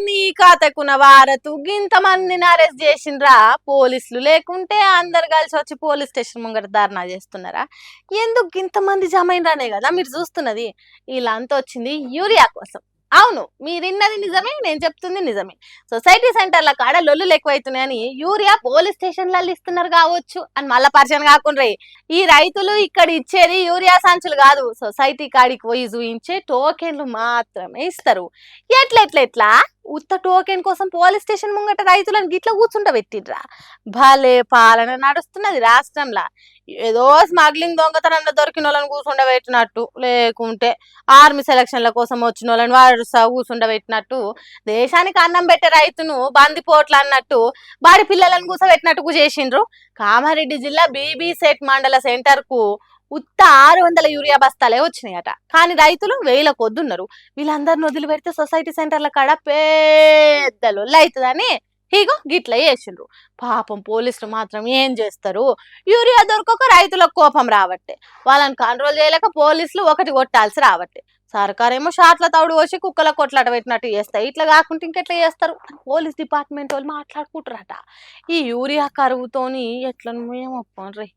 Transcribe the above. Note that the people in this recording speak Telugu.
నీ కథకున వారతు గింతమందిని అరెస్ట్ చేసిండ్రా పోలీసులు లేకుంటే అందరు కలిసి వచ్చి పోలీస్ స్టేషన్ ముంగట ధర్నా చేస్తున్నారా? ఎందుకు గింతమంది జమైందనే కదా మీరు చూస్తున్నది. ఇలా అంతా వచ్చింది యూరియా కోసం. అవును, మీరిన్నది నిజమే, నేను చెప్తుంది నిజమే. సొసైటీ సెంటర్ల కాడ లొల్లులు ఎక్కువైతున్నాయని యూరియా పోలీస్ స్టేషన్లలో ఇస్తున్నారు కావచ్చు అని మళ్ళా పరిచయం కాకుండా ఈ రైతులు ఇక్కడ ఇచ్చేది యూరియా సంచులు కాదు, సొసైటీ కాడికి పోయి చూయించే టోకెన్లు మాత్రమే ఇస్తారు. ఎట్లెట్లెట్లా ఉత్త టోకెన్ కోసం పోలీస్ స్టేషన్ ముంగట రైతులను గిట్ల కూర్చుంటబెట్టిండ్రా? భలే పాలన నడుస్తున్నది రాష్ట్రంలో. ఏదో స్మగ్లింగ్ దొంగతనంలో దొరికిన వాళ్ళని కూర్చుండబెట్టినట్టు, లేకుంటే ఆర్మీ సెలక్షన్ల కోసం వచ్చిన వాళ్ళని వరుస కూర్చుండబెట్టినట్టు, దేశానికి అన్నం పెట్టే రైతును బందిపోట్లు అన్నట్టు వాడి పిల్లలను కూర్చోబెట్టినట్టు చేసిండ్రు. కామారెడ్డి జిల్లా బీబీ సెట్ మండల సెంటర్ కు ఉత్త 600 యూరియా బస్తాలే వచ్చినాయట. కానీ రైతులు వేల కొద్దున్నారు. వీళ్ళందరిని వదిలిపెడితే సొసైటీ సెంటర్ల కాడ పెద్ద లొల్లి అవుతుందని ఇగో గిట్ల చేసిండ్రు. పాపం పోలీసులు మాత్రం ఏం చేస్తారు? యూరియా దొరకక రైతులకు కోపం రావట్టే, వాళ్ళని కంట్రోల్ చేయలేక పోలీసులు ఒకటి కొట్టాల్సి రావట్టే, సర్కారేమో షాట్ల తౌడు వచ్చి కుక్కల కొట్లాట పెట్టినట్టు చేస్తాయి. ఇట్లా కాకుంటే ఇంకెట్లా చేస్తారు? పోలీస్ డిపార్ట్మెంట్ వాళ్ళు మాట్లాడుకుంటారట. ఈ యూరియా కరువుతోని ఎట్లను ఏమో రే.